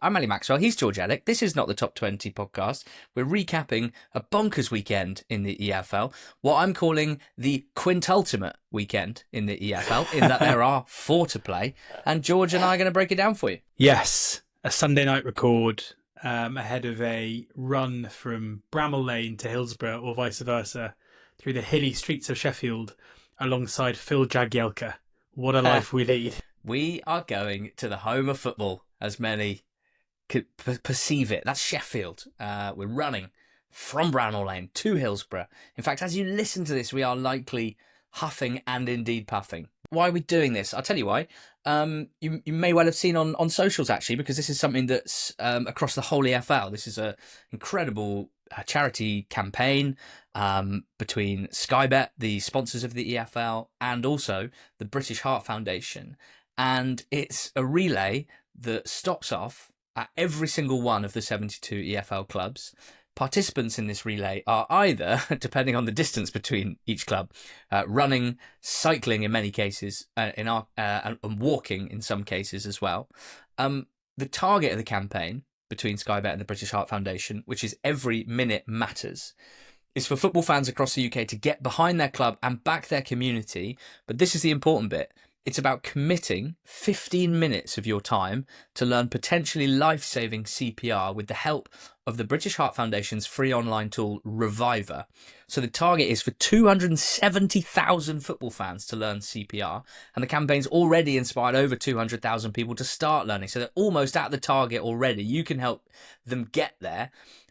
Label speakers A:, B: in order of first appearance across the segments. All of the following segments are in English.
A: I'm Ali Maxwell. He's George Elek. This is not the Top 20 podcast. We're recapping a bonkers weekend in the EFL, what I'm calling the quintultimate weekend in the EFL, in that there are 4 to play, and George and I are going to break it down for you.
B: Yes, a Sunday night record ahead of a run from Bramall Lane to Hillsborough or vice versa through the hilly streets of Sheffield alongside Phil Jagielka. What a life we lead.
A: We are going to the home of football, as many could perceive it. That's Sheffield. We're running from Bramall Lane to Hillsborough. In fact, as you listen to this, we are likely huffing and indeed puffing. Why are we doing this? I'll tell you why. You may well have seen on socials, actually, because this is something that's across the whole EFL. This is an incredible charity campaign between Sky Bet, the sponsors of the EFL, and also the British Heart Foundation. And it's a relay that stops off at every single one of the 72 EFL clubs. Participants in this relay are either, depending on the distance between each club, running, cycling in many cases, and walking in some cases as well. The target of the campaign between Sky Bet and the British Heart Foundation, which is Every Minute Matters, is for football fans across the UK to get behind their club and back their community. But this is the important bit. It's about committing 15 minutes of your time to learn potentially life-saving CPR with the help of the British Heart Foundation's free online tool, Reviver. So the target is for 270,000 football fans to learn CPR, and the campaign's already inspired over 200,000 people to start learning. So they're almost at the target already. You can help them get there.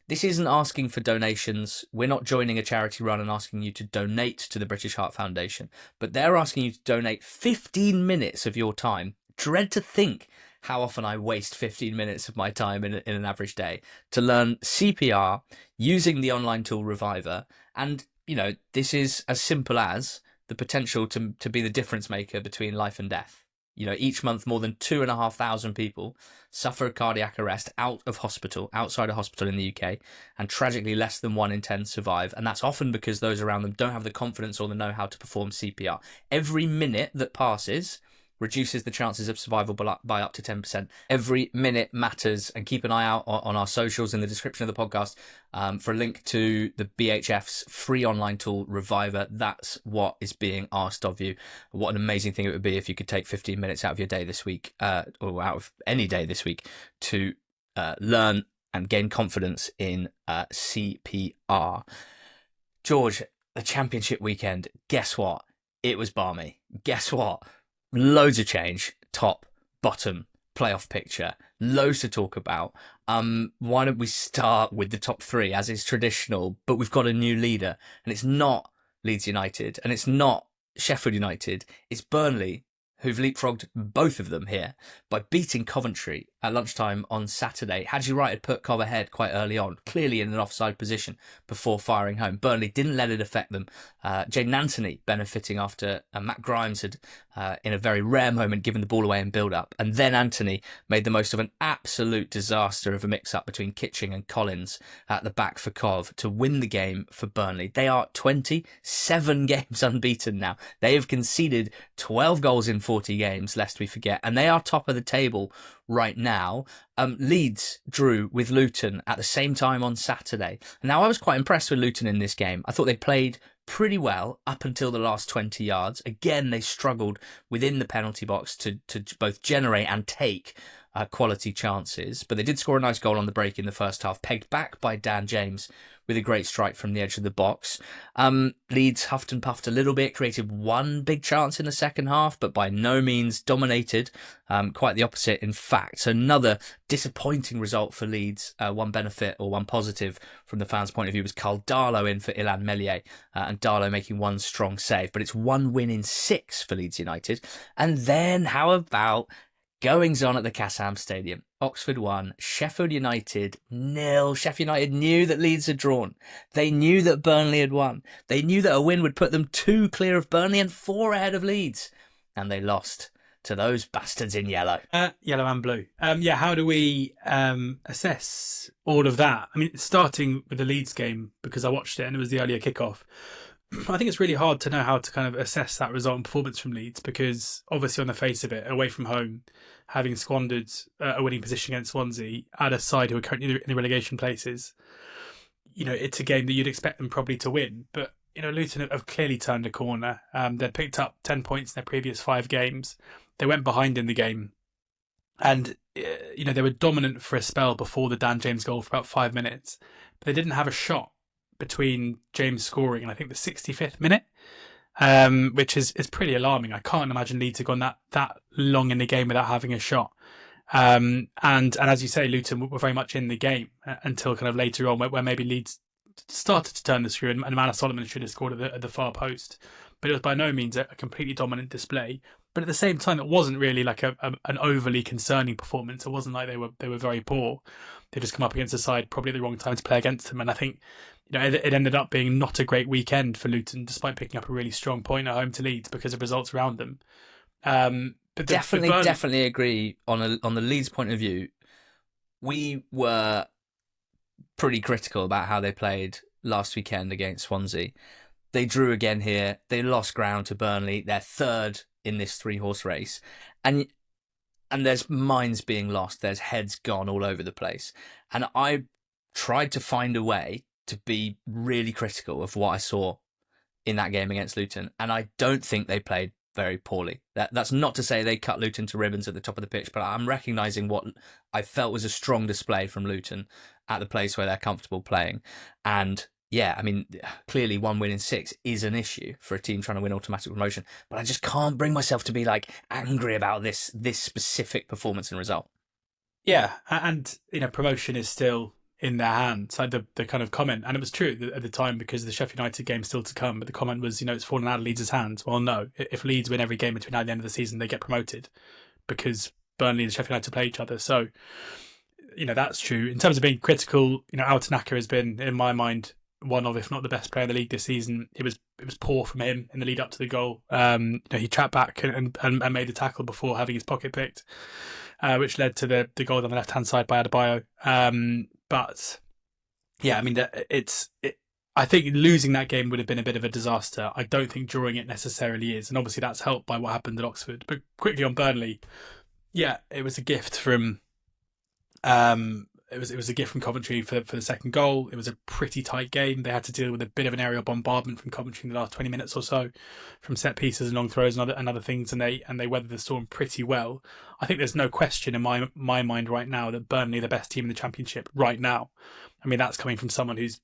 A: This isn't asking for donations. We're not joining a charity run and asking you to donate to the British Heart Foundation, but they're asking you to donate 15 minutes of your time. Dread to think how often I waste 15 minutes of my time in an average day to learn CPR using the online tool Reviver. And, you know, this is as simple as the potential to be the difference maker between life and death. You know, each month, more than 2,500 people suffer a cardiac arrest outside a hospital in the UK, and tragically less than 1 in 10 survive. And that's often because those around them don't have the confidence or the know-how to perform CPR. Every minute that passes reduces the chances of survival by up to 10%. Every minute matters, and keep an eye out on our socials in the description of the podcast for a link to the BHF's free online tool, Reviver. That's what is being asked of you. What an amazing thing it would be if you could take 15 minutes out of your day this week, or out of any day this week, to learn and gain confidence in CPR. George, the Championship weekend, guess what? It was balmy. Guess what? Loads of change, top, bottom, playoff picture, loads to talk about. Why don't we start with the top 3, as is traditional, but we've got a new leader, and it's not Leeds United, and it's not Sheffield United, it's Burnley, who've leapfrogged both of them here by beating Coventry at lunchtime on Saturday. Hadji Wright had put Cov ahead quite early on, clearly in an offside position before firing home. Burnley didn't let it affect them. Jaden Anthony benefiting after Matt Grimes had, in a very rare moment, given the ball away in build-up. And then Anthony made the most of an absolute disaster of a mix-up between Kitching and Collins at the back for Cov to win the game for Burnley. They are 27 games unbeaten now. They have conceded 12 goals in 40 games, lest we forget, and they are top of the table right now. Leeds drew with Luton at the same time on Saturday. Now, I was quite impressed with Luton in this game. I thought they played pretty well up until the last 20 yards. Again, they struggled within the penalty box to both generate and take quality chances, but they did score a nice goal on the break in the first half, pegged back by Dan James with a great strike from the edge of the box. Leeds huffed and puffed a little bit, created one big chance in the second half, but by no means dominated. Quite the opposite, in fact. So another disappointing result for Leeds. One benefit, or one positive from the fans' point of view, was Carl Darlow in for Ilan Meslier, and Darlow making one strong save. But it's 1 win in 6 for Leeds United. And then how about goings on at the Kassam Stadium? Oxford 1, Sheffield United 0. Sheffield United knew that Leeds had drawn. They knew that Burnley had won. They knew that a win would put them 2 clear of Burnley and 4 ahead of Leeds. And they lost to those bastards in yellow.
B: Yellow and blue. How do we assess all of that? I mean, starting with the Leeds game, because I watched it and it was the earlier kickoff. I think it's really hard to know how to kind of assess that result and performance from Leeds, because obviously on the face of it, away from home, having squandered a winning position against Swansea at a side who are currently in the relegation places, it's a game that you'd expect them probably to win. But, Luton have clearly turned a corner. They'd picked up 10 points in their previous 5 games. They went behind in the game. And, they were dominant for a spell before the Dan James goal for about 5 minutes. But they didn't have a shot between James scoring and I think the 65th minute, which is pretty alarming. I can't imagine Leeds have gone that long in the game without having a shot. And as you say, Luton were very much in the game until kind of later on, where maybe Leeds started to turn the screw, and Manor Solomon should have scored at the far post. But it was by no means a completely dominant display. But at the same time, it wasn't really like an overly concerning performance. It wasn't like they were very poor. They just come up against a side probably at the wrong time to play against them. And I think it ended up being not a great weekend for Luton, despite picking up a really strong point at home to Leeds because of results around them. But
A: definitely agree on the Leeds point of view. We were pretty critical about how they played last weekend against Swansea. They drew again here. They lost ground to Burnley. They're third in this 3-horse race, and there's minds being lost. There's heads gone all over the place. And I tried to find a way to be really critical of what I saw in that game against Luton, and I don't think they played very poorly. That's not to say they cut Luton to ribbons at the top of the pitch, but I'm recognising what I felt was a strong display from Luton at the place where they're comfortable playing. And yeah, I mean, clearly 1 win in 6 is an issue for a team trying to win automatic promotion, but I just can't bring myself to be like angry about this specific performance and result.
B: Yeah, and promotion is still in their hands. Like the kind of comment, and it was true at the time because the Sheffield United game still to come, but the comment was, it's fallen out of Leeds' hands. Well, no, if Leeds win every game between now and the end of the season, they get promoted because Burnley and Sheffield United play each other. So, that's true. In terms of being critical, Altanaka has been, in my mind, one of, if not the best player in the league this season. It was poor from him in the lead up to the goal. He trapped back and made the tackle before having his pocket picked, which led to the goal on the left hand side by Adebayo. But yeah, I mean, I think losing that game would have been a bit of a disaster. I don't think drawing it necessarily is, and obviously that's helped by what happened at Oxford. But quickly on Burnley, yeah, it was a gift from. It was a gift from Coventry for the second goal. It was a pretty tight game. They had to deal with a bit of an aerial bombardment from Coventry in the last 20 minutes or so, from set pieces and long throws and other things, and they weathered the storm pretty well. I think there's no question in my mind right now that Burnley are the best team in the Championship right now. I mean, that's coming from someone who's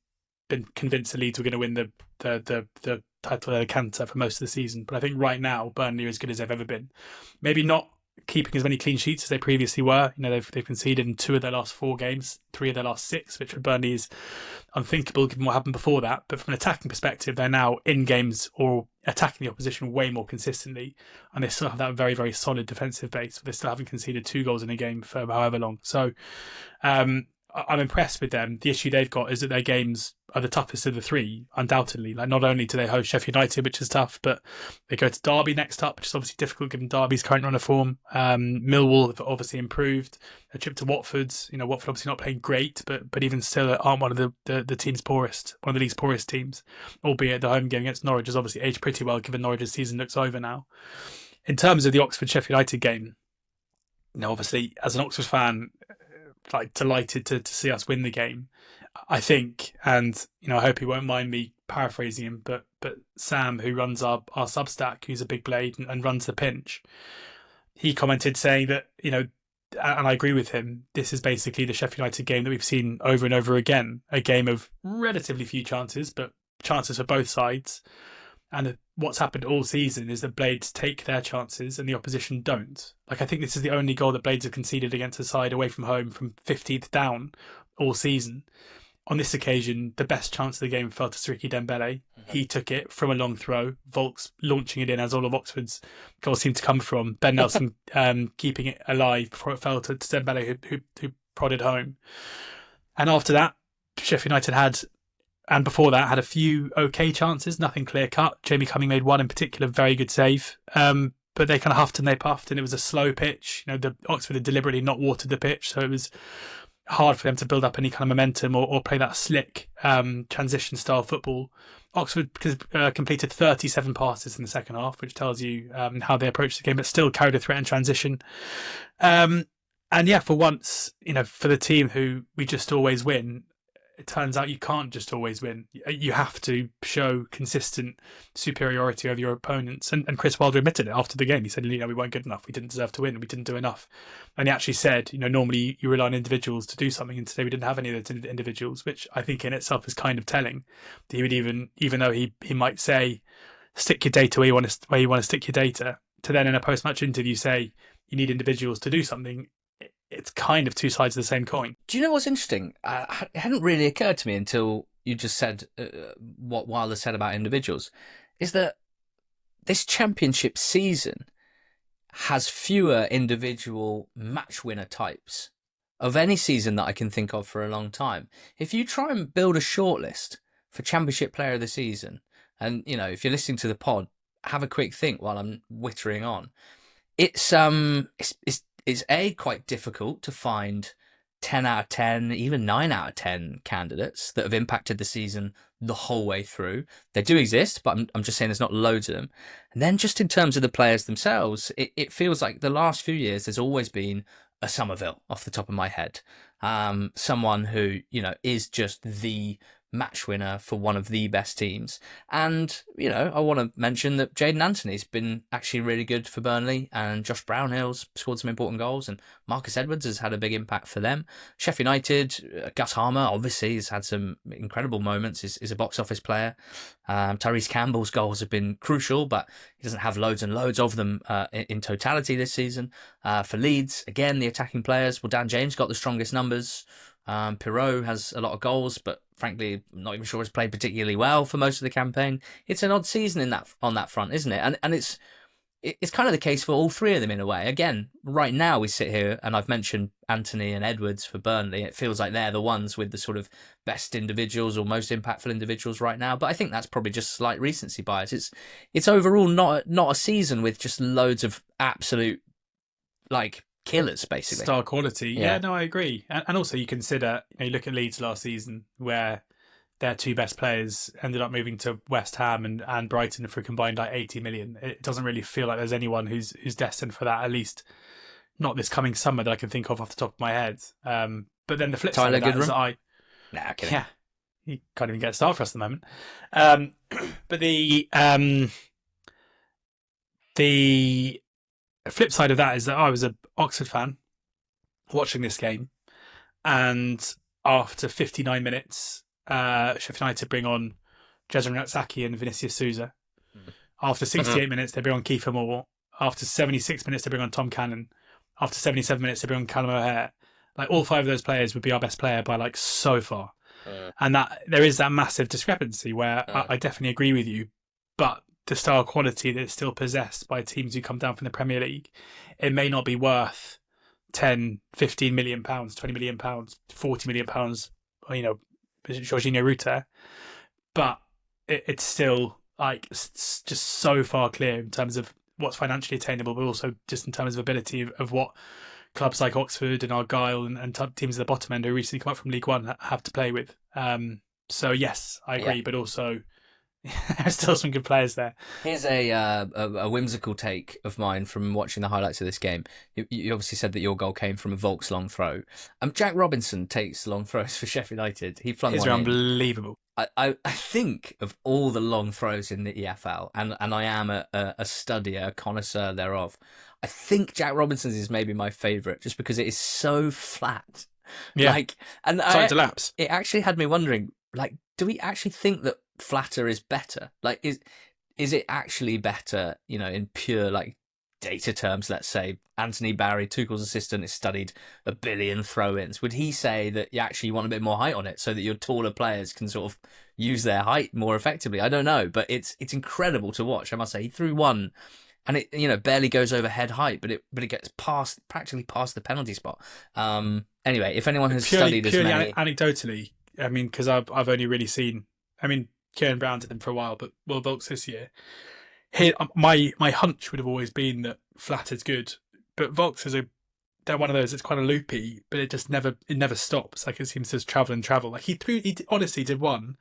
B: been convinced the Leeds were going to win the title of the Canter for most of the season. But I think right now Burnley are as good as they've ever been. Maybe not keeping as many clean sheets as they previously were. They've conceded in 2 of their last 4 games, 3 of their last 6, which for Burnley is unthinkable given what happened before that. But from an attacking perspective, they're now in games or attacking the opposition way more consistently, and they still have that very, very solid defensive base. They still haven't conceded 2 goals in a game for however long. So I'm impressed with them. The issue they've got is that their games are the toughest of the 3, undoubtedly. Like, not only do they host Sheffield United, which is tough, but they go to Derby next up, which is obviously difficult given Derby's current run of form. Millwall have obviously improved. A trip to Watford's. Watford obviously not playing great, but even still aren't one of the team's poorest, one of the league's poorest teams. Albeit the home game against Norwich has obviously aged pretty well, given Norwich's season looks over now. In terms of the Oxford-Sheffield United game, obviously as an Oxford fan, delighted to see us win the game, I think, and I hope he won't mind me paraphrasing him, but Sam, who runs our Substack, who's a big blade and runs the Pinch, he commented saying that, and I agree with him, this is basically the Sheffield United game that we've seen over and over again, a game of relatively few chances, but chances for both sides. And what's happened all season is that Blades take their chances and the opposition don't. I think this is the only goal that Blades have conceded against a side away from home from 15th down all season. On this occasion, the best chance of the game fell to Sriki Dembele. He took it from a long throw, Volks launching it in, as all of Oxford's goals seemed to come from. Ben Nelson keeping it alive before it fell to Dembele, who prodded home. And after that, Sheffield United had a few okay chances, nothing clear cut. Jamie Cumming made one in particular, very good save. But they kind of huffed and they puffed, and it was a slow pitch. The Oxford had deliberately not watered the pitch, so it was hard for them to build up any kind of momentum or play that slick transition style football. Oxford completed 37 passes in the second half, which tells you how they approached the game, but still carried a threat in transition. And yeah, for once, for the team who we just always win, it turns out you can't just always win. You have to show consistent superiority over your opponents. And Chris Wilder admitted it after the game. He said, we weren't good enough. We didn't deserve to win. We didn't do enough. And he actually said, normally you rely on individuals to do something, and today we didn't have any of those individuals, which I think in itself is kind of telling. He would even though he might say, stick your data where you want to stick your data, to then in a post-match interview say you need individuals to do something. It's kind of two sides of the same coin.
A: Do you know what's interesting? It hadn't really occurred to me until you just said what Wilder said about individuals, is that this championship season has fewer individual match winner types of any season that I can think of for a long time. If you try and build a shortlist for championship player of the season, and if you're listening to the pod, have a quick think while I'm whittering on. It's quite difficult to find 10 out of 10, even 9 out of 10 candidates that have impacted the season the whole way through. They do exist, but I'm just saying there's not loads of them. And then just in terms of the players themselves, it feels like the last few years there's always been a Somerville off the top of my head. Someone who, is just the match winner for one of the best teams. And, I want to mention that Jayden Anthony's been actually really good for Burnley, and Josh Brownhill's scored some important goals, and Marcus Edwards has had a big impact for them. Sheffield United, Gus Harmer, obviously, has had some incredible moments, is a box office player. Tyrese Campbell's goals have been crucial, but he doesn't have loads and loads of them in totality this season. For Leeds, again, the attacking players, well, Dan James got the strongest numbers. Pirot has a lot of goals, but frankly, I'm not even sure he's played particularly well for most of the campaign. It's an odd season on that front, isn't it? And it's kind of the case for all three of them in a way. Again, right now we sit here, and I've mentioned Anthony and Edwards for Burnley. It feels like they're the ones with the sort of best individuals or most impactful individuals right now. But I think that's probably just slight recency bias. It's overall not a season with just loads of absolute killers, basically.
B: Star quality. Yeah, no, I agree. And also you consider, you look at Leeds last season where their two best players ended up moving to West Ham and Brighton for a combined 80 million. It doesn't really feel like there's anyone who's destined for that, at least not this coming summer that I can think of off the top of my head. But then the flip side of that is that
A: kidding.
B: Yeah, he can't even get a start for us at the moment. But the flip side of that is that I was an Oxford fan watching this game, and after 59 minutes, Sheffield United bring on Jezren Ratsaki and Vinicius Souza. After 68 minutes, they bring on Kiefer Moore. After 76 minutes, they bring on Tom Cannon. After 77 minutes, they bring on Callum O'Hare. All five of those players would be our best player by so far. And that there is that massive discrepancy where I definitely agree with you, but the style quality that is still possessed by teams who come down from the Premier League, it may not be worth 10, 15 million pounds, 20 million pounds, 40 million pounds, Jorginho Ruta, but it's still just so far clear in terms of what's financially attainable, but also just in terms of ability of what clubs like Oxford and Argyle and teams at the bottom end who recently come up from League One have to play with. So yes, I agree, but also there's still some good players there.
A: Here's a whimsical take of mine from watching the highlights of this game. You obviously said that your goal came from a Volks long throw. Jack Robinson takes long throws for Sheffield United. He flung one in.
B: Unbelievable.
A: I think of all the long throws in the EFL, and I am a studier, a connoisseur thereof. I think Jack Robinson's is maybe my favourite, just because it is so flat.
B: Yeah, time to lapse.
A: It actually had me wondering, do we actually think that flatter is better? Is it actually better, in pure data terms? Let's say Anthony Barry, Tuchel's assistant, has studied 1 billion throw-ins. Would he say that you actually want a bit more height on it so that your taller players can sort of use their height more effectively? I don't know, but it's incredible to watch. I must say, he threw one and it barely goes over head height, but it gets practically past the penalty spot. Anyway, if anyone has studied as many,
B: anecdotally, I mean, because I've only really seen, Kieran Brown did them for a while, but Will Volks this year. My hunch would have always been that Flatter's good, but Volks is a they're one of those. It's quite a loopy, but it never stops. Like it seems to just travel and travel. Like he honestly did one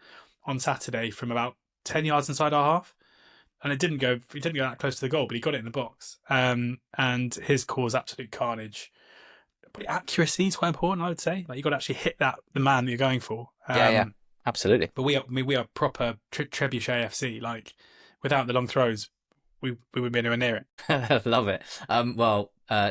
B: on Saturday from about 10 yards inside our half, and he didn't go that close to the goal, but he got it in the box. And his caused absolute carnage. But accuracy is quite important, I would say. Like you got to actually hit the man that you're going for.
A: Yeah, absolutely.
B: But we are proper trebuchet FC. Like without the long throws, we wouldn't be anywhere near
A: it. Love it.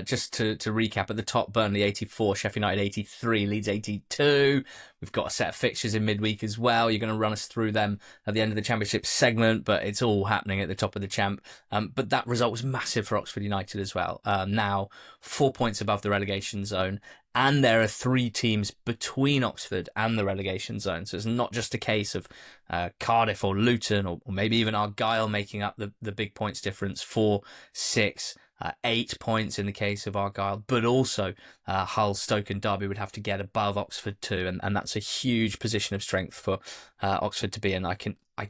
A: Just to recap, at the top, Burnley 84, Sheffield United 83, Leeds 82. We've got a set of fixtures in midweek as well. You're going to run us through them at the end of the Championship segment, but it's all happening at the top of the champ. But that result was massive for Oxford United as well. Now 4 points above the relegation zone, and there are 3 teams between Oxford and the relegation zone. So it's not just a case of Cardiff or Luton or maybe even Argyle making up the big points difference, 4, 6, 8 points in the case of Argyle, but also Hull, Stoke and Derby would have to get above Oxford too, and that's a huge position of strength for Oxford to be in. I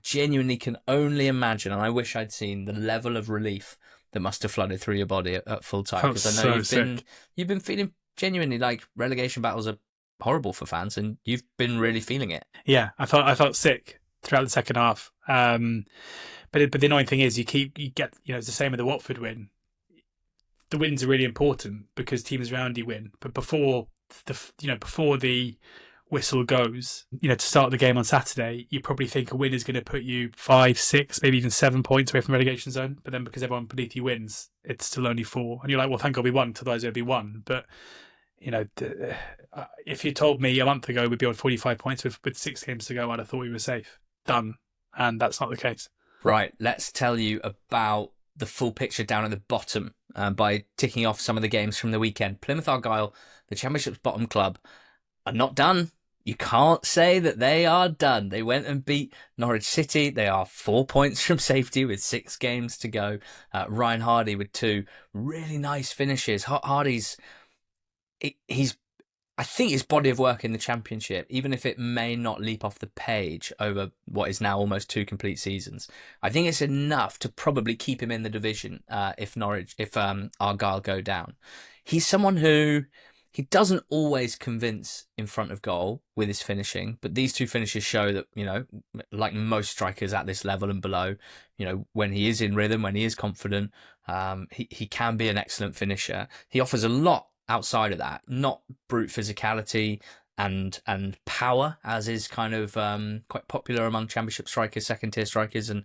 A: genuinely can only imagine, and I wish I'd seen the level of relief that must have flooded through your body at full time, because I know you've been feeling genuinely like relegation battles are horrible for fans, and you've been really feeling it.
B: Yeah, I felt sick throughout the second half. But the annoying thing is you get it's the same with the Watford win. The wins are really important because teams around you win. But before the whistle goes, to start the game on Saturday, you probably think a win is going to put you 5, 6, maybe even 7 points away from the relegation zone. But then because everyone beneath you wins, it's still only 4. And you're like, well, thank God we won, otherwise it would be 1. But, if you told me a month ago we'd be on 45 points with 6 games to go, I'd have thought we were safe. Done. And that's not the case.
A: Right, let's tell you about the full picture down at the bottom by ticking off some of the games from the weekend. Plymouth Argyle, the Championship's bottom club, are not done. You can't say that they are done. They went and beat Norwich City. They are 4 points from safety with 6 games to go. Ryan Hardy with 2 really nice finishes. Hardy's, I think his body of work in the Championship, even if it may not leap off the page over what is now almost 2 complete seasons, I think it's enough to probably keep him in the division if Argyle go down. He's someone who, he doesn't always convince in front of goal with his finishing, but these 2 finishes show that, like most strikers at this level and below, when he is in rhythm, when he is confident, he can be an excellent finisher. He offers a lot outside of that, not brute physicality and power, as is kind of quite popular among Championship strikers, second-tier strikers and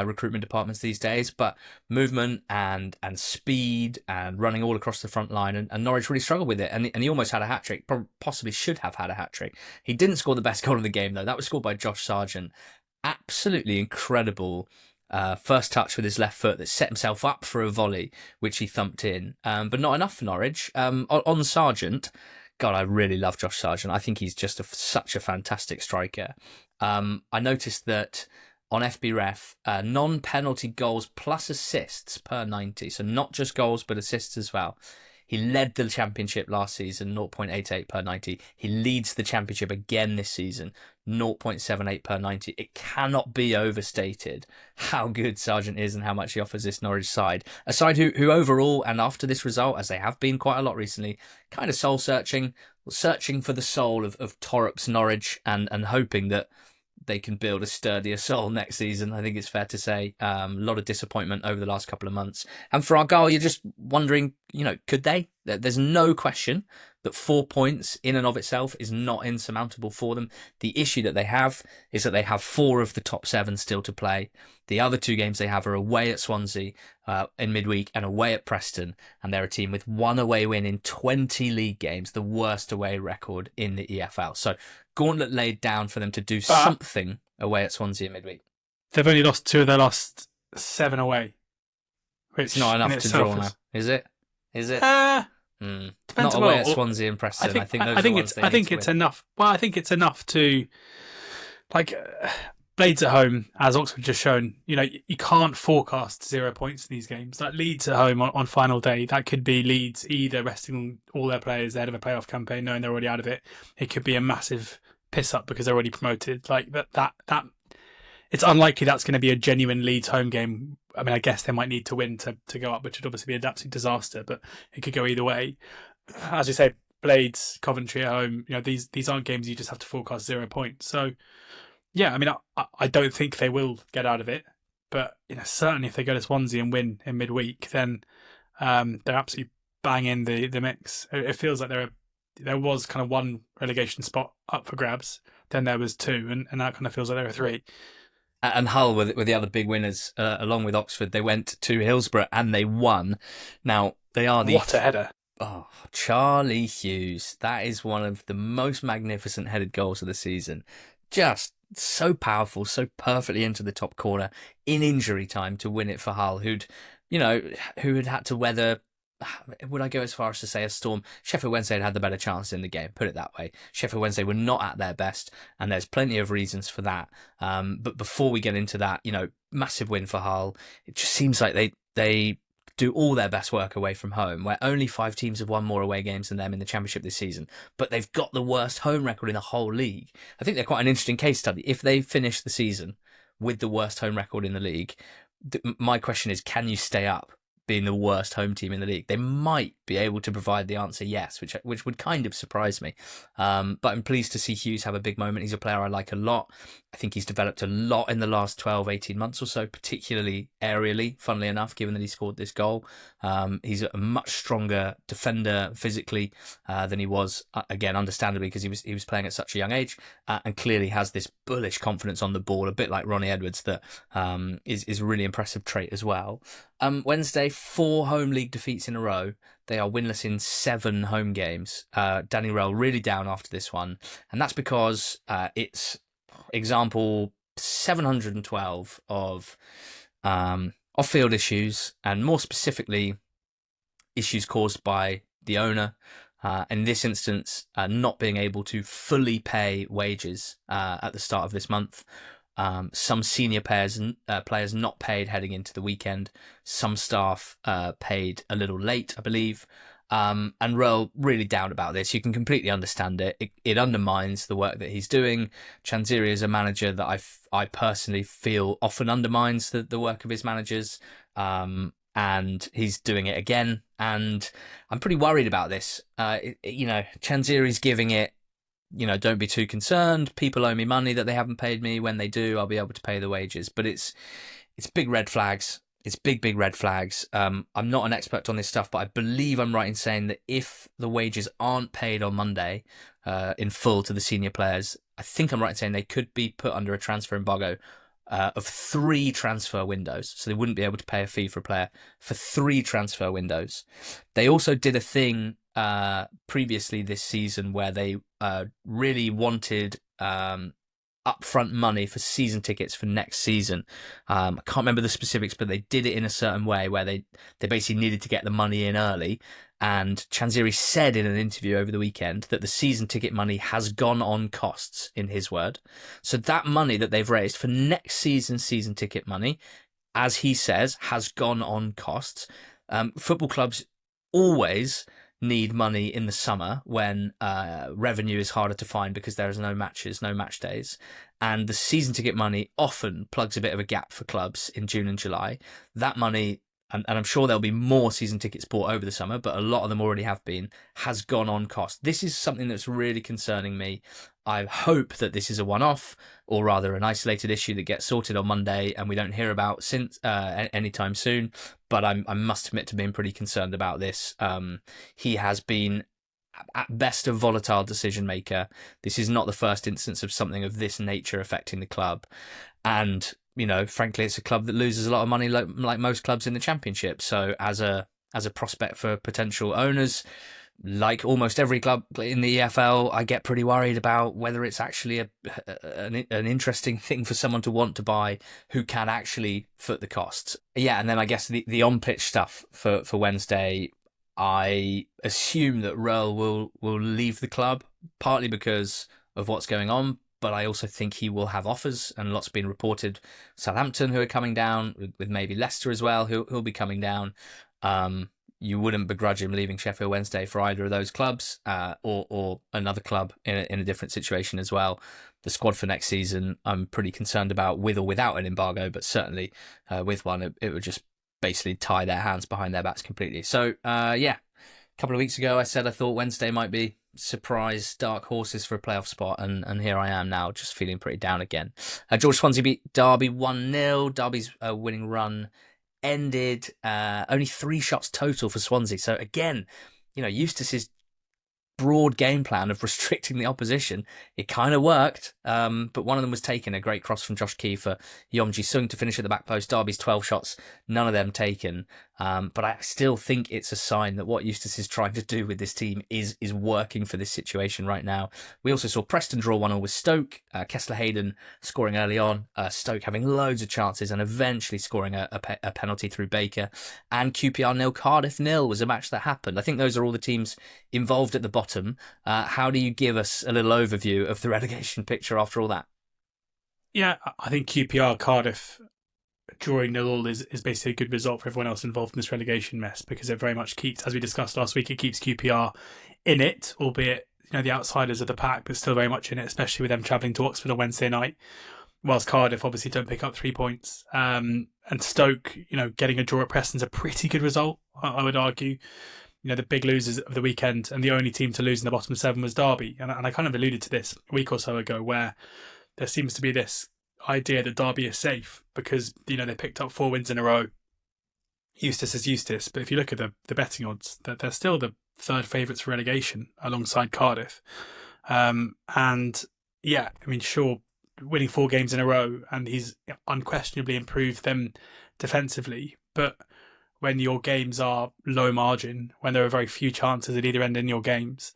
A: recruitment departments these days, but movement and speed and running all across the front line, and Norwich really struggled with it, and he almost had a hat-trick, possibly should have had a hat-trick. He didn't score the best goal of the game, though. That was scored by Josh Sargent. Absolutely incredible first touch with his left foot that set himself up for a volley, which he thumped in, but not enough for Norwich. On Sargent, God, I really love Josh Sargent. I think he's just such a fantastic striker. I noticed that on FBref, non-penalty goals plus assists per 90, so not just goals but assists as well. He led the Championship last season, 0.88 per 90. He leads the Championship again this season, 0.78 per 90. It cannot be overstated how good Sargent is and how much he offers this Norwich side. A side who overall, and after this result, as they have been quite a lot recently, kind of soul-searching for the soul of Torup's Norwich and hoping that they can build a sturdier soul next season. I think it's fair to say a lot of disappointment over the last couple of months. And for Argyle, you're just wondering, could they? There's no question that 4 points in and of itself is not insurmountable for them. The issue that they have is that they have 4 of the top 7 still to play. The other 2 games they have are away at Swansea in midweek and away at Preston. And they're a team with 1 away win in 20 league games, the worst away record in the EFL. So gauntlet laid down for them to do something away at Swansea in midweek.
B: They've only lost 2 of their last 7 away.
A: It's not enough to draw now, is it? Is it? Not away at Swansea and Preston. I think it's enough. Well, I think it's enough to,
B: Blades at home, as Oxford just shown. You can't forecast 0 points in these games. Like Leeds at home on final day, that could be Leeds either resting all their players ahead of a playoff campaign, knowing they're already out of it. It could be a massive piss up because they're already promoted. Like that. It's unlikely that's going to be a genuine Leeds home game. I mean, I guess they might need to win to go up, which would obviously be an absolute disaster, but it could go either way. as you say, Blades, Coventry at home. These aren't games you just have to forecast 0 points. So yeah, I mean, I don't think they will get out of it, but certainly if they go to Swansea and win in midweek, then they're absolutely bang in the mix. It feels like there was kind of one relegation spot up for grabs, then there was two, and that kind of feels like there are three.
A: And Hull were the other big winners, along with Oxford. They went to Hillsborough and they won. Now, they are
B: What a header.
A: Oh, Charlie Hughes. That is one of the most magnificent headed goals of the season. Just so powerful, so perfectly into the top corner in injury time to win it for Hull, who had had to weather, would I go as far as to say, a storm? Sheffield Wednesday had the better chance in the game, put it that way. Sheffield Wednesday were not at their best, and there's plenty of reasons for that. But before we get into that, massive win for Hull. It just seems like they do all their best work away from home, where only 5 teams have won more away games than them in the Championship this season, but they've got the worst home record in the whole league. I think they're quite an interesting case study. If they finish the season with the worst home record in the league, my question is, can you stay up being the worst home team in the league? They might be able to provide the answer yes, which would kind of surprise me. But I'm pleased to see Hughes have a big moment. He's a player I like a lot. I think he's developed a lot in the last 12, 18 months or so, particularly aerially, funnily enough, given that he scored this goal. He's a much stronger defender physically than he was, again, understandably, because he was playing at such a young age, and clearly has this bullish confidence on the ball, a bit like Ronnie Edwards, that is a really impressive trait as well. Wednesday, 4 home league defeats in a row. They are winless in 7 home games. Danny Rell really down after this one, and that's because it's example 712 of off-field issues, and more specifically, issues caused by the owner. In this instance, not being able to fully pay wages at the start of this month. Some senior players not paid heading into the weekend. Some staff paid a little late, I believe. And Rell really down about this. You can completely understand it. It undermines the work that he's doing. Chanziri is a manager that I personally feel often undermines the work of his managers. And he's doing it again. And I'm pretty worried about this. Chanziri's giving it, don't be too concerned. People owe me money that they haven't paid me. When they do, I'll be able to pay the wages. But it's big red flags. It's big red flags. I'm not an expert on this stuff, but I believe I'm right in saying that if the wages aren't paid on Monday in full to the senior players, I think I'm right in saying they could be put under a transfer embargo of 3 transfer windows. So they wouldn't be able to pay a fee for a player for 3 transfer windows. They also did a thing previously this season where they really wanted upfront money for season tickets for next season. I can't remember the specifics, but they did it in a certain way where they basically needed to get the money in early. And Chanziri said in an interview over the weekend that the season ticket money has gone on costs, in his word. So that money that they've raised for next season's season ticket money, as he says, has gone on costs. Football clubs always need money in the summer when revenue is harder to find because there is no matches, no match days. And the season ticket money often plugs a bit of a gap for clubs in June and July. That money, and I'm sure there'll be more season tickets bought over the summer, but a lot of them already have been, has gone on cost. This is something that's really concerning me. I hope that this is a one-off, or rather an isolated issue that gets sorted on Monday and we don't hear about since anytime soon. But I must admit to being pretty concerned about this. He has been, at best, a volatile decision maker. This is not the first instance of something of this nature affecting the club. And, frankly, it's a club that loses a lot of money like most clubs in the Championship. So as a prospect for potential owners, like almost every club in the EFL, I get pretty worried about whether it's actually an interesting thing for someone to want to buy who can actually foot the costs. Yeah, and then I guess the on-pitch stuff for Wednesday, I assume that Rell will leave the club, partly because of what's going on, but I also think he will have offers, and lots been reported. Southampton, who are coming down, with maybe Leicester as well, who'll be coming down. You wouldn't begrudge him leaving Sheffield Wednesday for either of those clubs, or another club in a different situation as well. The squad for next season, I'm pretty concerned about, with or without an embargo, but certainly with one, it would just basically tie their hands behind their backs completely. So, couple of weeks ago, I said I thought Wednesday might be surprise dark horses for a playoff spot, and here I am now, just feeling pretty down again. George Swansea beat Derby 1-0. Derby's winning run ended. Only 3 shots total for Swansea. So again, Eustace's broad game plan of restricting the opposition, it kind of worked, but one of them was taken, a great cross from Josh Key for Yom Ji-sung to finish at the back post. Derby's 12 shots, none of them taken, but I still think it's a sign that what Eustace is trying to do with this team is working for this situation right now. We also saw Preston draw 1-1 with Stoke, Kessler Hayden scoring early on, Stoke having loads of chances and eventually scoring a penalty through Baker, and QPR 0, Cardiff 0 was a match that happened. I think those are all the teams involved at the bottom. How do you give us a little overview of the relegation picture after all that?
B: Yeah, I think QPR Cardiff drawing 0-0 is basically a good result for everyone else involved in this relegation mess, because it very much keeps, as we discussed last week, it keeps QPR in it, albeit the outsiders of the pack, but still very much in it, especially with them travelling to Oxford on Wednesday night, whilst Cardiff obviously don't pick up 3 points. And Stoke, getting a draw at Preston's a pretty good result, I would argue. The big losers of the weekend, and the only team to lose in the bottom 7 was Derby. And I kind of alluded to this a week or so ago, where there seems to be this idea that Derby is safe because, they picked up 4 wins in a row. Eustace is Eustace, but if you look at the betting odds, they're still the third favourites for relegation alongside Cardiff. Sure, winning 4 games in a row, and he's unquestionably improved them defensively, but when your games are low margin, when there are very few chances at either end in your games,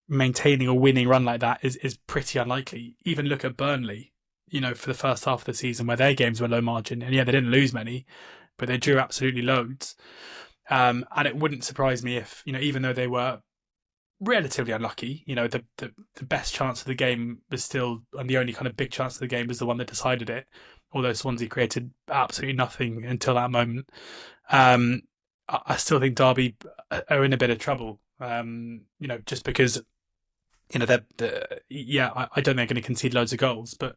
B: maintaining a winning run like that is pretty unlikely. Even look at Burnley, for the first half of the season where their games were low margin. And yeah, they didn't lose many, but they drew absolutely loads. And it wouldn't surprise me if, even though they were relatively unlucky, the best chance of the game was still, and the only kind of big chance of the game was the one that decided it, although Swansea created absolutely nothing until that moment. I still think Derby are in a bit of trouble, just because, I don't think they're going to concede loads of goals, but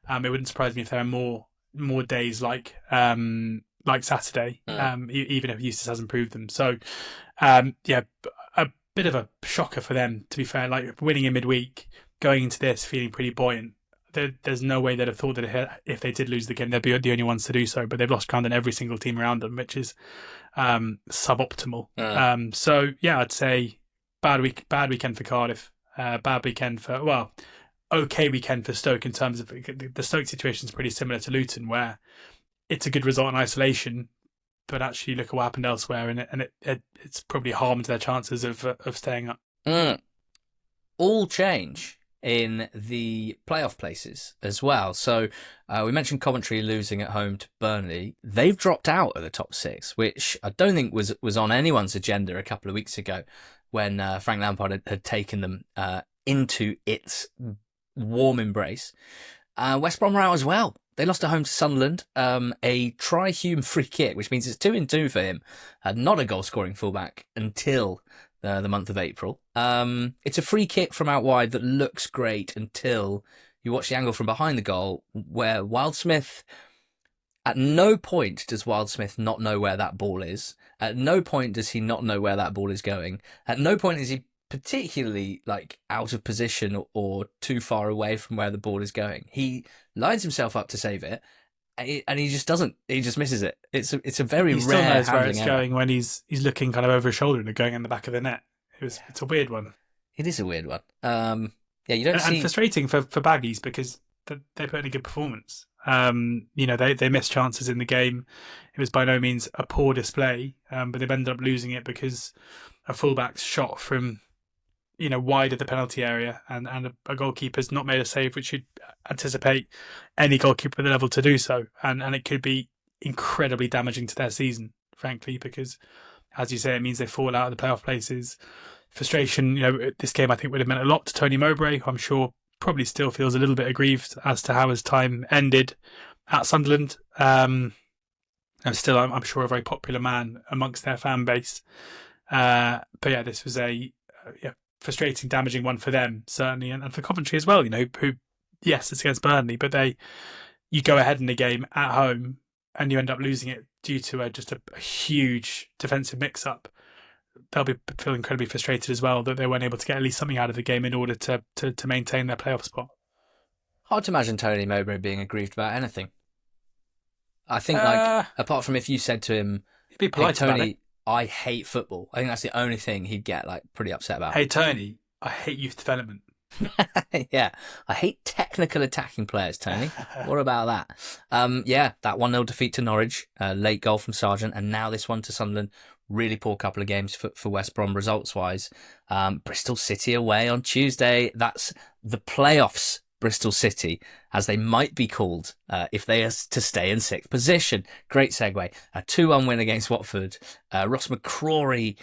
B: it wouldn't surprise me if there are more days like Saturday, even if Eustace hasn't proved them. So, a bit of a shocker for them, to be fair, like winning in midweek, going into this feeling pretty buoyant. There's no way they'd have thought that if they did lose the game, they'd be the only ones to do so. But they've lost ground on every single team around them, which is suboptimal. I'd say bad weekend for Cardiff, bad weekend for okay weekend for Stoke, in terms of the Stoke situation is pretty similar to Luton, where it's a good result in isolation, but actually look at what happened elsewhere, and it's probably harmed their chances of staying up.
A: All change in the playoff places as well. So we mentioned Coventry losing at home to Burnley. They've dropped out of the top 6, which I don't think was on anyone's agenda a couple of weeks ago when Frank Lampard had taken them into its warm embrace. West Brom are out as well. They lost at home to Sunderland. A Tri-Hume free kick, which means it's 2-2 for him. Not a goal-scoring fullback until the month of April. It's a free kick from out wide that looks great until you watch the angle from behind the goal, where Wildsmith, at no point does Wildsmith not know where that ball is. At no point does he not know where that ball is going. At no point is he particularly out of position or too far away from where the ball is going. He lines himself up to save it, and he just doesn't. He just misses it. It's a very rare.
B: He still knows where it's
A: error.
B: going when he's looking kind of over his shoulder and going in the back of the net. It's a weird one.
A: It is a weird one. You don't see.
B: And frustrating for Baggies, because they put in a good performance. They missed chances in the game. It was by no means a poor display, but they've ended up losing it because a fullback's shot from wide of the penalty area, and a goalkeeper's not made a save, which you'd anticipate any goalkeeper at the level to do so, and it could be incredibly damaging to their season, frankly, because, as you say, it means they fall out of the playoff places. Frustration, this game I think would have meant a lot to Tony Mowbray, who I'm sure probably still feels a little bit aggrieved as to how his time ended at Sunderland. And still, I'm sure, a very popular man amongst their fan base. But yeah, this was a frustrating, damaging one for them, certainly, and for Coventry as well, who, yes, it's against Burnley, but you go ahead in the game at home and you end up losing it due to just a huge defensive mix-up. they'll be feeling incredibly frustrated as well that they weren't able to get at least something out of the game in order to maintain their playoff spot.
A: Hard to imagine Tony Mowbray being aggrieved about anything. I think, apart from if you said to him,
B: he'd be polite
A: hey, Tony,
B: about it.
A: I hate football. I think that's the only thing he'd get pretty upset about.
B: Hey, Tony, I hate youth development.
A: Yeah, I hate technical attacking players, Tony. What about that? That 1-0 defeat to Norwich, late goal from Sargent, and now this one to Sunderland. Really poor couple of games for West Brom results-wise. Bristol City away on Tuesday. That's the playoffs, Bristol City, as they might be called if they are to stay in 6th position. Great segue. A 2-1 win against Watford. Ross McCrory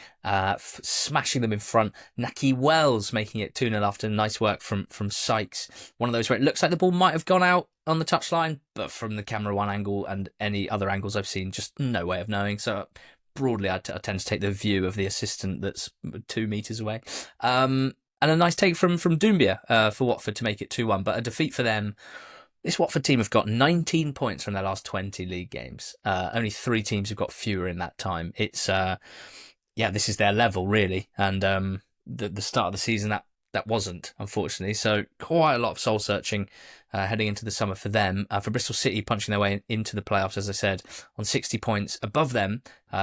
A: smashing them in front. Naki Wells making it 2-0 after nice work from Sykes. One of those where it looks like the ball might have gone out on the touchline, but from the camera one angle and any other angles I've seen, just no way of knowing. So broadly, I tend to take the view of the assistant that's 2 metres away. And a nice take from Doumbia for Watford to make it 2-1, but a defeat for them. This Watford team have got 19 points from their last 20 league games. Only 3 teams have got fewer in that time. It's this is their level really, and the start of the season that wasn't, unfortunately. So quite a lot of soul searching heading into the summer for them. For Bristol City punching their way into the playoffs, as I said, on 60 points above them,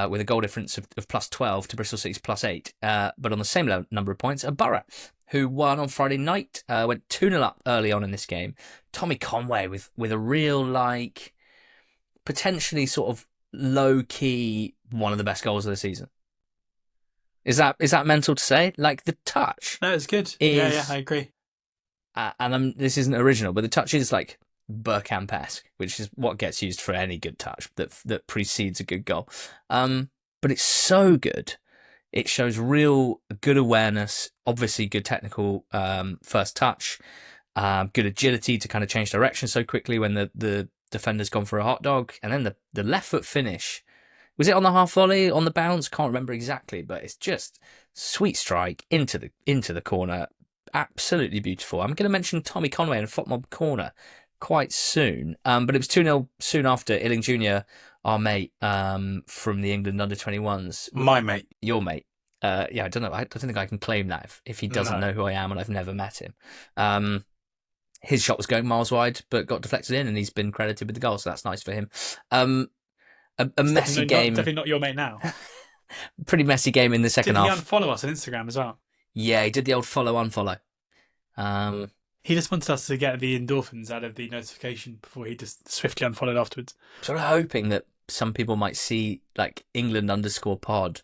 A: with a goal difference of plus 12 to Bristol City's plus 8. But on the same number of points, are Borough, who won on Friday night, went 2-0 up early on in this game. Tommy Conway with a real, potentially sort of low-key one of the best goals of the season. Is that mental to say? The touch.
B: No, it's good. Yeah, I agree.
A: And this isn't original, but the touch is Bergkamp-esque, which is what gets used for any good touch that precedes a good goal. But it's so good. It shows real good awareness, obviously good technical first touch, good agility to kind of change direction so quickly when the defender's gone for a hot dog, and then the left foot finish. Was it on the half volley, on the bounce? Can't remember exactly, but it's just sweet strike into the corner. Absolutely beautiful. I'm going to mention Tommy Conway and FOTMob Corner quite soon, but it was 2-0 soon after. Illing Jr., our mate from the England under-21s.
B: My mate.
A: Your mate. I don't know. I don't think I can claim that if he doesn't know who I am and I've never met him. His shot was going miles wide, but got deflected in, and he's been credited with the goal, so that's nice for him. A messy game.
B: Definitely not your mate now.
A: Pretty messy game in the second half.
B: Did he unfollow us on Instagram as well?
A: Yeah, he did the old follow-unfollow.
B: He just wanted us to get the endorphins out of the notification before he just swiftly unfollowed afterwards.
A: Sort of hoping that some people might see England_pod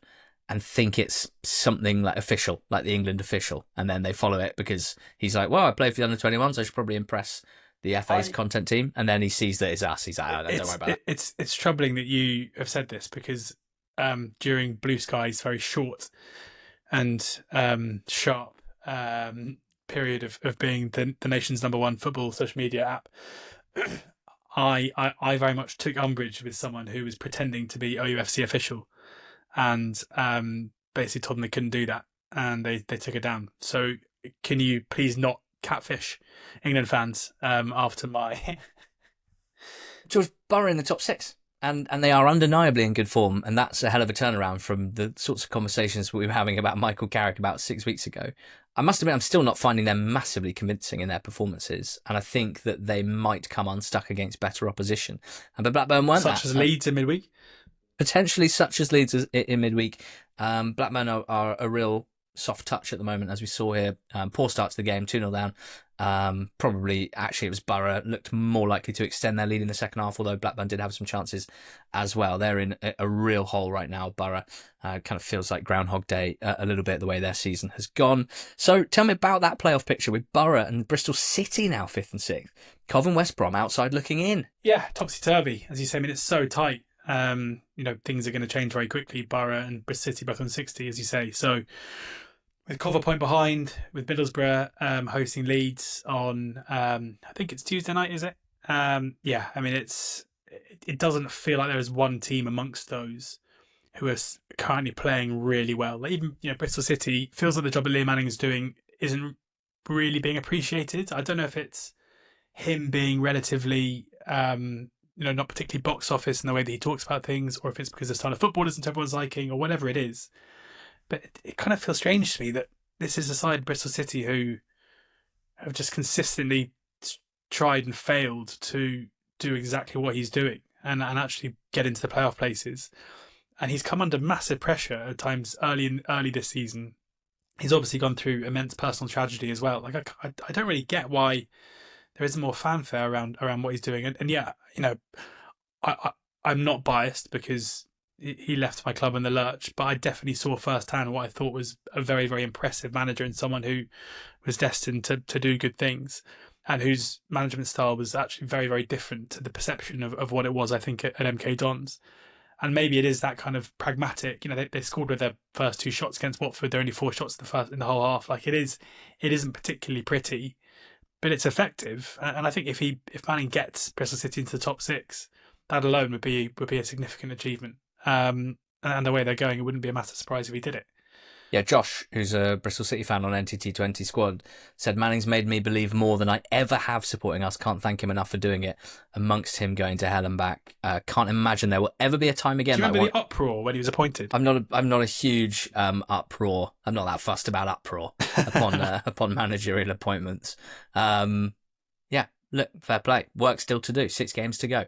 A: and think it's something official, like the England official, and then they follow it because he's like, well, I play for the under-21s, I should probably impress the FA's content team, and then he sees that it's us. He's like, oh, don't worry about it.
B: It's troubling that you have said this because during Blue Sky's very short and sharp period of being the nation's #1 football social media app, I very much took umbrage with someone who was pretending to be OUFC official, and basically told them they couldn't do that, and they took it down. So can you please not catfish England fans after my
A: George Borough in the top 6, and they are undeniably in good form, and that's a hell of a turnaround from the sorts of conversations we were having about Michael Carrick about 6 weeks ago. I must admit, I'm still not finding them massively convincing in their performances, and I think that they might come unstuck against better opposition. But Blackburn weren't
B: such as Leeds in midweek,
A: potentially such as Leeds in midweek. Blackburn are a real soft touch at the moment, as we saw here. Poor start to the game, 2-0 down. Probably, actually, it was Borough looked more likely to extend their lead in the second half, although Blackburn did have some chances as well. They're in a real hole right now. Borough kind of feels like Groundhog Day a little bit, the way their season has gone. So tell me about that playoff picture with Borough and Bristol City now 5th and 6th. Cov and West Brom outside looking in.
B: Yeah, topsy-turvy, as you say. I mean, it's so tight. Things are going to change very quickly. Borough and Bristol City both on 60, as you say. So with Cov a point behind, with Middlesbrough hosting Leeds on, I think it's Tuesday night, is it? I mean, it doesn't feel like there is one team amongst those who are currently playing really well. Like even Bristol City feels like the job that Liam Manning is doing isn't really being appreciated. I don't know if it's him being relatively not particularly box office in the way that he talks about things, or if it's because the style of football isn't to everyone's liking, or whatever it is. But it kind of feels strange to me that this is a side, Bristol City, who have just consistently tried and failed to do exactly what he's doing and actually get into the playoff places. And he's come under massive pressure at times early this season. He's obviously gone through immense personal tragedy as well. Like I don't really get why there isn't more fanfare around what he's doing. And yeah, I'm not biased because he left my club in the lurch, but I definitely saw firsthand what I thought was a very, very impressive manager and someone who was destined to do good things, and whose management style was actually very, very different to the perception of what it was, I think, at MK Dons. And maybe it is that kind of pragmatic. They scored with their first 2 shots against Watford. There are only 4 shots in the whole half. Like it isn't particularly pretty, but it's effective. And I think if Manning gets Bristol City into the top 6, that alone would be a significant achievement. And the way they're going, it wouldn't be a massive surprise if he did it.
A: Yeah, Josh, who's a Bristol City fan on NTT20 squad, said Manning's made me believe more than I ever have supporting us. Can't thank him enough for doing it. Amongst him going to hell and back, can't imagine there will ever be a time again.
B: Do you remember the uproar when he was appointed?
A: I'm not a huge uproar. I'm not that fussed about uproar upon managerial appointments. Yeah, look, fair play. Work still to do. 6 games to go.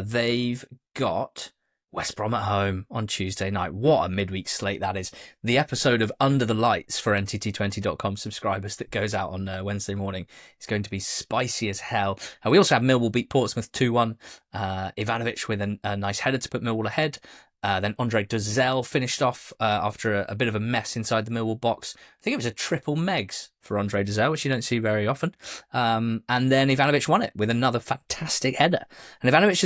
A: They've got West Brom at home on Tuesday night. What a midweek slate that is. The episode of Under the Lights for NTT20.com subscribers that goes out on Wednesday morning is going to be spicy as hell. We also have Millwall beat Portsmouth 2-1. Ivanovic with a nice header to put Millwall ahead. Then Andre Dozzell finished off after a bit of a mess inside the Millwall box. I think it was a triple Megs for Andre Dozzell, which you don't see very often. And then Ivanovic won it with another fantastic header. And Ivanovic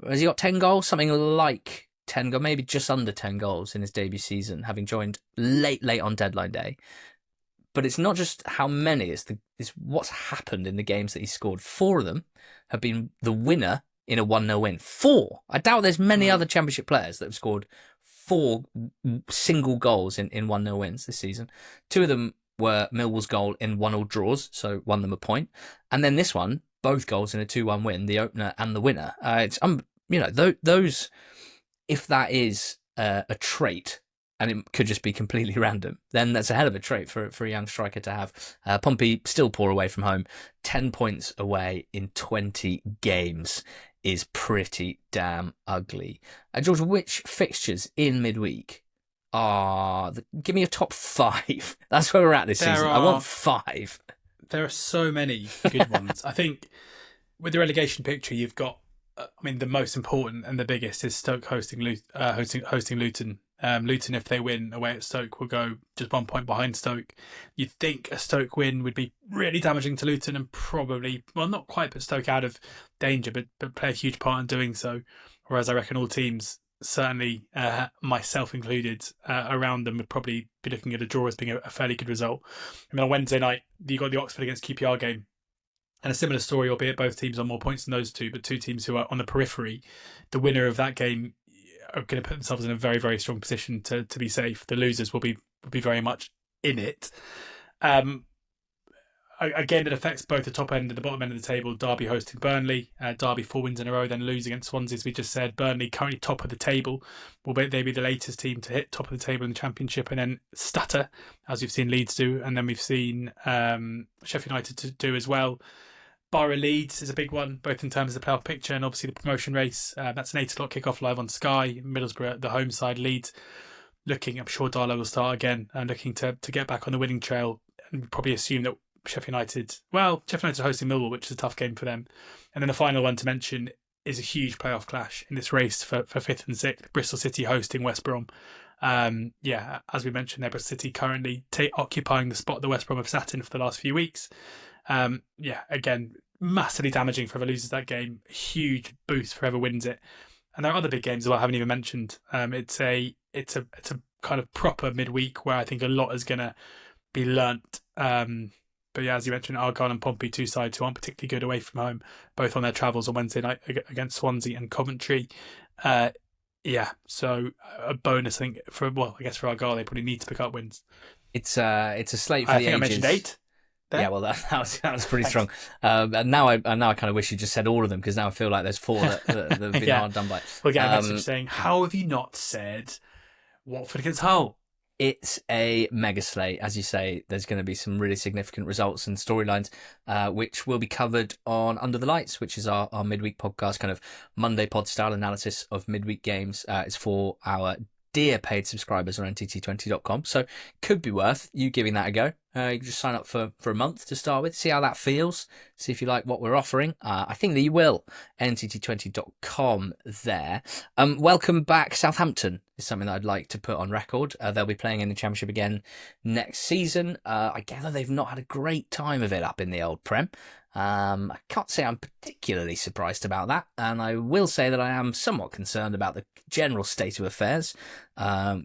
A: has he got 10 goals? Something like 10 goals, maybe just under 10 goals in his debut season, having joined late on deadline day. But it's not just how many, it's what's happened in the games that he scored. 4 of them have been the winner in a 1-0 win. 4! I doubt there's many other Championship players that have scored 4 single goals in 1-0 wins this season. 2 of them were Millwall's goal in 1-1 draws, so won them a point. And then this one, both goals in a 2-1 win, the opener and the winner. It's those, if that is a trait, and it could just be completely random, then that's a hell of a trait for a young striker to have. Pompey still poor away from home. 10 points away in 20 games is pretty damn ugly. George, which fixtures in midweek give me a top 5? That's where we're at this season. I want 5.
B: There are so many good ones. I think with the relegation picture, you've got, the most important and the biggest is Stoke hosting Luton. Luton, if they win away at Stoke, will go just 1 point behind Stoke. You'd think a Stoke win would be really damaging to Luton and probably, well, not quite put Stoke out of danger, but play a huge part in doing so. Whereas I reckon all teams, certainly myself included, around them would probably be looking at a draw as being a fairly good result. On Wednesday night, you got the Oxford against QPR game, and a similar story, albeit both teams on more points than those two, but 2 teams who are on the periphery. The winner of that game are going to put themselves in a very, very strong position to be safe. The losers will be very much in it. A game that affects both the top end and the bottom end of the table. Derby hosting Burnley. Derby 4 wins in a row, then lose against Swansea, as we just said. Burnley currently top of the table. Will they be the latest team to hit top of the table in the Championship and then stutter, as we've seen Leeds do, and then we've seen Sheffield United to do as well. Borough Leeds is a big one, both in terms of the playoff picture and obviously the promotion race. That's an 8 o'clock kickoff live on Sky. Middlesbrough, the home side. Leeds looking, I'm sure Darlow will start again, and looking to get back on the winning trail, and probably assume that Sheffield United hosting Millwall, which is a tough game for them. And then the final one to mention is a huge playoff clash in this race for 5th and 6th. Bristol City hosting West Brom. As we mentioned, Bristol City currently occupying the spot that West Brom have sat in for the last few weeks. Again, massively damaging for whoever loses that game. Huge boost for whoever wins it. And there are other big games as well I haven't even mentioned. It's a kind of proper midweek where I think a lot is going to be learnt. But yeah, as you mentioned, Argyle and Pompey, 2 sides who aren't particularly good away from home, both on their travels on Wednesday night against Swansea and Coventry. So a bonus, I think, for Argyle, they probably need to pick up wins.
A: It's a slate for the ages.
B: I mentioned 8. There?
A: Yeah, well, that was pretty strong. And now I kind of wish you just said all of them, because now I feel like there's 4 that have been hard done by.
B: We'll get a message saying, how have you not said Watford against Hull?
A: It's a mega slate. As you say, there's going to be some really significant results and storylines, which will be covered on Under the Lights, which is our midweek podcast, kind of Monday pod style analysis of midweek games. It's for our dear paid subscribers on ntt20.com. So could be worth you giving that a go. You can just sign up for a month to start with, see how that feels, see if you like what we're offering. I think that you will. ntt20.com there. Welcome back, Southampton is something that I'd like to put on record. They'll be playing in the Championship again next season. I gather they've not had a great time of it up in the old Prem. I can't say I'm particularly surprised about that, and I will say that I am somewhat concerned about the general state of affairs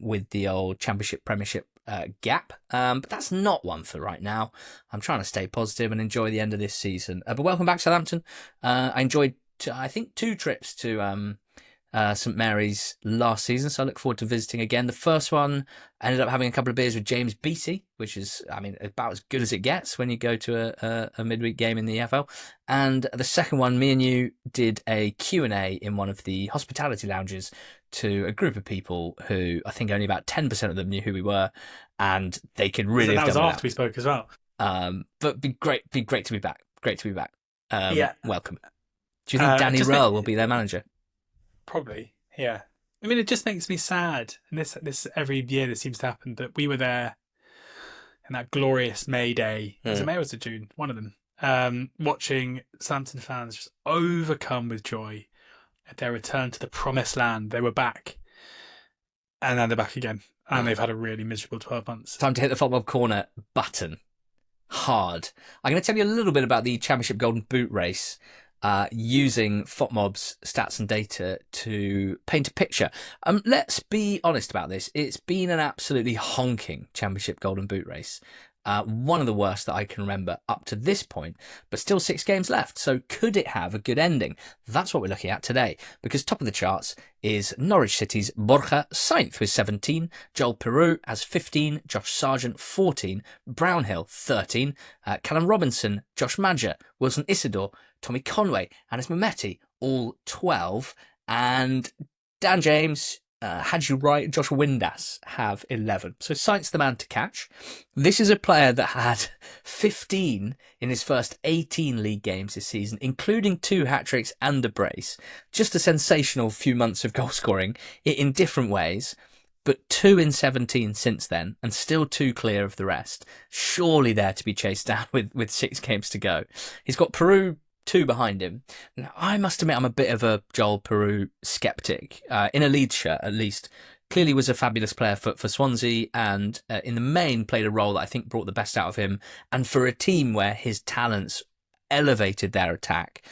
A: with the old Championship Premiership gap, but that's not one for right now. I'm trying to stay positive and enjoy the end of this season. But welcome back, Southampton. I enjoyed, I think, 2 trips to St Mary's last season, so I look forward to visiting again. The first one, I ended up having a couple of beers with James Beattie, which is, I mean, about as good as it gets when you go to a midweek game in the EFL. And the second one, me and you did a Q&A in one of the hospitality lounges to a group of people who I think only about 10% of them knew who we were, and they could really have done
B: that was
A: without.
B: after we spoke as well.
A: But be great to be back. Great to be back.
B: Yeah.
A: Welcome. Do you think Danny Röhl will be their manager?
B: Probably, yeah. I mean, it just makes me sad, and this every year this seems to happen, that we were there in that glorious May day. Was it May or was it June? One of them. Watching Southampton fans just overcome with joy at their return to the promised land. They were back, and then they're back again, and they've had a really miserable 12 months.
A: Time to hit the football corner button hard. I'm going to tell you a little bit about the Championship Golden Boot race, using FOTMob's stats and data to paint a picture. Let's be honest about this. It's been an absolutely honking Championship Golden Boot race. One of the worst that I can remember up to this point, but still 6 games left. So could it have a good ending? That's what we're looking at today, because top of the charts is Norwich City's Borja Sainz with 17, Joel Peru has 15, Josh Sargent 14, Brownhill 13, Callum Robinson, Josh Madger, Wilson Isidore, Tommy Conway, Anis Mehmeti, all 12, and Dan James, Hadji Wright, Joshua Windass have 11. So Sainz the man to catch. This is a player that had 15 in his first 18 league games this season, including 2 hat-tricks and a brace. Just a sensational few months of goal scoring in different ways, but 2 in 17 since then, and still 2 clear of the rest. Surely there to be chased down with 6 games to go. He's got Peru 2 behind him. Now, I must admit I'm a bit of a Joel Peru skeptic. In a Leeds shirt, at least. Clearly was a fabulous player for Swansea, and in the main played a role that I think brought the best out of him. And for a team where his talents elevated their attack,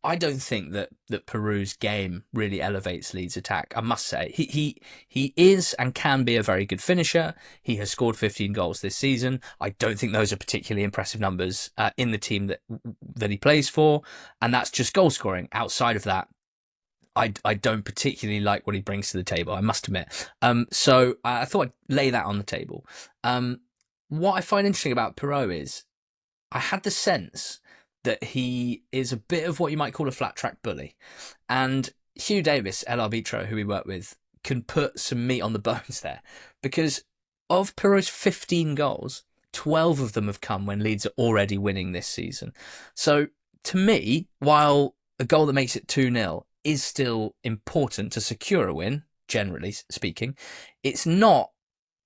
A: I don't think that Peru's game really elevates Leeds' attack, I must say. He is and can be a very good finisher. He has scored 15 goals this season. I don't think those are particularly impressive numbers in the team that he plays for, and that's just goal scoring. Outside of that, I don't particularly like what he brings to the table, I must admit. So I thought I'd lay that on the table. What I find interesting about Peru is I had the sense that he is a bit of what you might call a flat track bully. And Hugh Davis, El Arbitro, who we work with, can put some meat on the bones there. Because of Peru's 15 goals, 12 of them have come when Leeds are already winning this season. So to me, while a goal that makes it 2-0 is still important to secure a win, generally speaking, it's not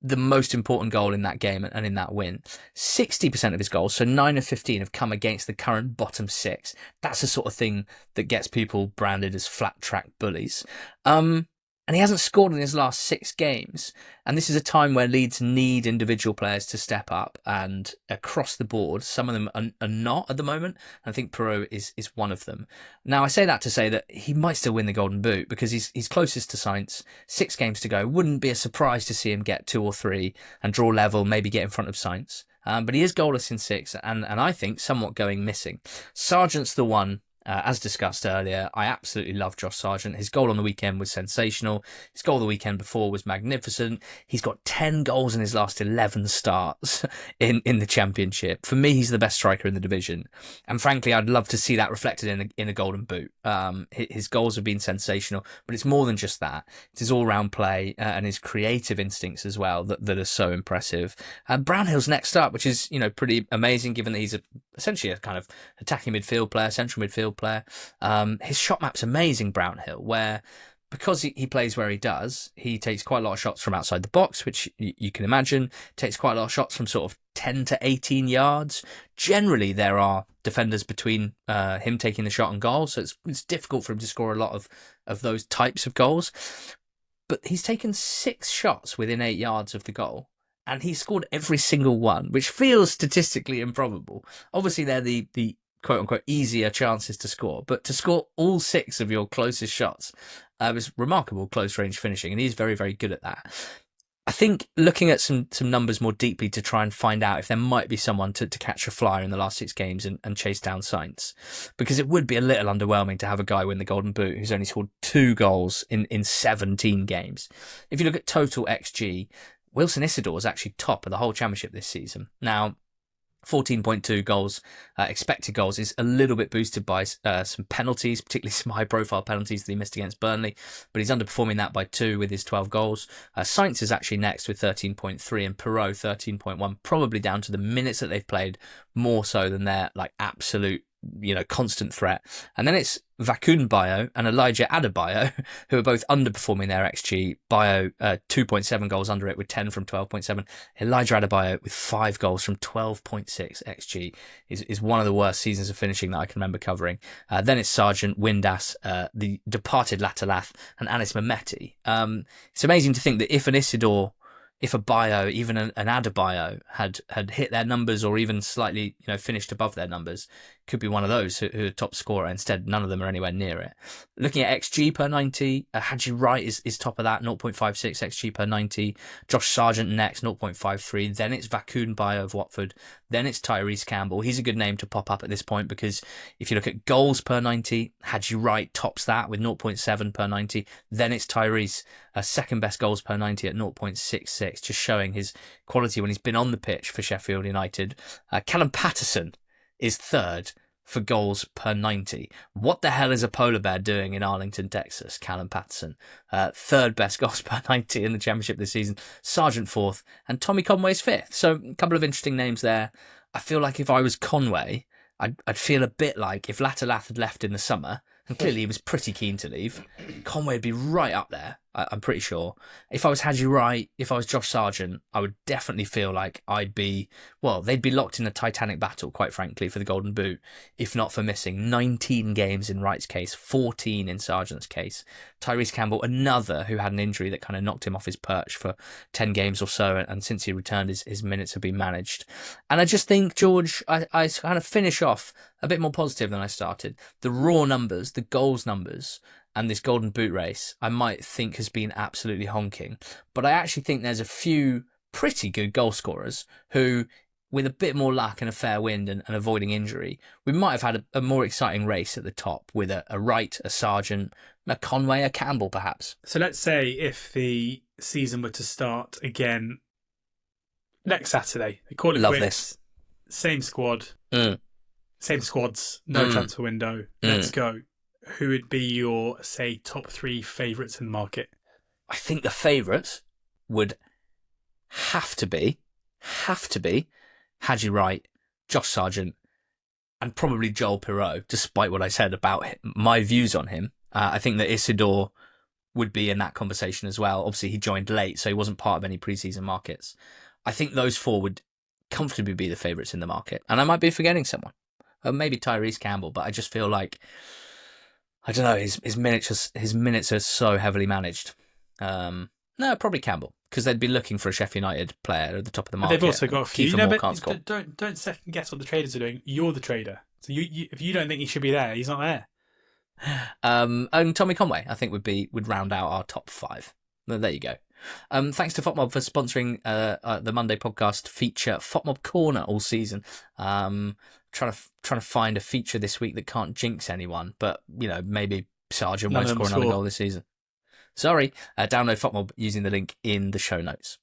A: the most important goal in that game and in that win. 60% of his goals, so 9 of 15, have come against the current bottom 6. That's the sort of thing that gets people branded as flat track bullies. And he hasn't scored in his last 6 games. And this is a time where Leeds need individual players to step up, and across the board, some of them are not at the moment. I think Peru is one of them. Now, I say that to say that he might still win the Golden Boot because he's closest to Sainz. 6 games to go. Wouldn't be a surprise to see him get 2 or 3 and draw level, maybe get in front of Sainz. But he is goalless in 6, and I think somewhat going missing. Sargent's the one As discussed earlier, I absolutely love Josh Sargent. His goal on the weekend was sensational. His goal the weekend before was magnificent. He's got 10 goals in his last 11 starts in the Championship. For me, he's the best striker in the division. And frankly, I'd love to see that reflected in a golden boot. His goals have been sensational, but it's more than just that. It's his all-round play and his creative instincts as well that are so impressive. Brownhill's next up, which is, pretty amazing given that he's essentially a kind of attacking midfield player, central midfield player. His shot map's amazing, Brownhill, where because he plays where he does, he takes quite a lot of shots from outside the box, which you can imagine, takes quite a lot of shots from sort of 10 to 18 yards. Generally, there are defenders between him taking the shot and goal, so it's difficult for him to score a lot of those types of goals. But he's taken 6 shots within 8 yards of the goal, and he scored every single one, which feels statistically improbable. Obviously, they're the quote-unquote easier chances to score, but to score all 6 of your closest shots was remarkable close-range finishing, and he's very, very good at that. I think looking at some numbers more deeply to try and find out if there might be someone to catch a flyer in the last 6 games and chase down Saints, because it would be a little underwhelming to have a guy win the Golden Boot who's only scored 2 goals in 17 games. If you look at total XG, Wilson Isidore is actually top of the whole Championship this season. Now, 14.2 goals, expected goals, is a little bit boosted by some penalties, particularly some high-profile penalties that he missed against Burnley, but he's underperforming that by 2 with his 12 goals. Saints is actually next with 13.3 and Perot 13.1, probably down to the minutes that they've played more so than their absolute constant threat. And then it's Vakun Bio and Elijah Adebayo, who are both underperforming their XG. Bio 2.7 goals under it with 10 from 12.7. Elijah Adebayo with 5 goals from 12.6 XG is one of the worst seasons of finishing that I can remember covering. Then it's Sargent, Windass, the departed Latalath, and Anis Mehmeti. It's amazing to think that if a Bio, even an Adebayo had hit their numbers or even slightly, finished above their numbers, could be one of those who are top scorer. Instead, none of them are anywhere near it. Looking at XG per 90, Haji Wright is top of that, 0.56 XG per 90. Josh Sargent next, 0.53. Then it's Vakun Bio of Watford. Then it's Tyrese Campbell. He's a good name to pop up at this point because if you look at goals per 90, Haji Wright tops that with 0.7 per 90. Then it's Tyrese, second best goals per 90 at 0.66, just showing his quality when he's been on the pitch for Sheffield United. Callum Patterson is third for goals per 90. What the hell is a polar bear doing in Arlington, Texas? Callum Patterson, third best goals per 90 in the Championship this season. Sargent fourth, and Tommy Conway's fifth. So a couple of interesting names there. I feel like if I was Conway, I'd feel a bit like if Latalath had left in the summer, and clearly he was pretty keen to leave, Conway would be right up there, I'm pretty sure. If I was Haji Wright, if I was Josh Sargent, I would definitely feel like they'd be locked in a titanic battle, quite frankly, for the Golden Boot, if not for missing 19 games in Wright's case, 14 in Sargent's case. Tyrese Campbell, another who had an injury that kind of knocked him off his perch for 10 games or so, and since he returned, his minutes have been managed. And I just think, George, I kind of finish off a bit more positive than I started. The raw numbers, the goals numbers, and this Golden Boot race, I might think has been absolutely honking. But I actually think there's a few pretty good goal scorers who, with a bit more luck and a fair wind and avoiding injury, we might have had a more exciting race at the top with a Wright, a Sargent, a Conway, a Campbell perhaps.
B: So let's say if the season were to start again next Saturday, they call it
A: Love
B: quits,
A: this.
B: Same squad, same squads, no transfer window, let's go. Who would be your, say, top 3 favourites in the market?
A: I think the favourites would have to be Haji Wright, Josh Sargent, and probably Joel Pirot, despite what I said about my views on him. I think that Isidore would be in that conversation as well. Obviously, he joined late, so he wasn't part of any pre-season markets. I think those 4 would comfortably be the favourites in the market. And I might be forgetting someone. Maybe Tyrese Campbell, but I just feel like, I don't know, his minutes are so heavily managed. No, probably Campbell, because they'd be looking for a Sheffield United player at the top of the market.
B: But they've also got a few.
A: But
B: don't second guess what the traders are doing. You're the trader, so if you don't think he should be there, he's not there.
A: And Tommy Conway, I think would round out our top 5. Well, there you go. Thanks to FOTMob for sponsoring the Monday podcast feature FOTMob Corner all season. trying to find a feature this week that can't jinx anyone, but maybe Sargent won't score another goal this season. Sorry, download FOTMob using the link in the show notes.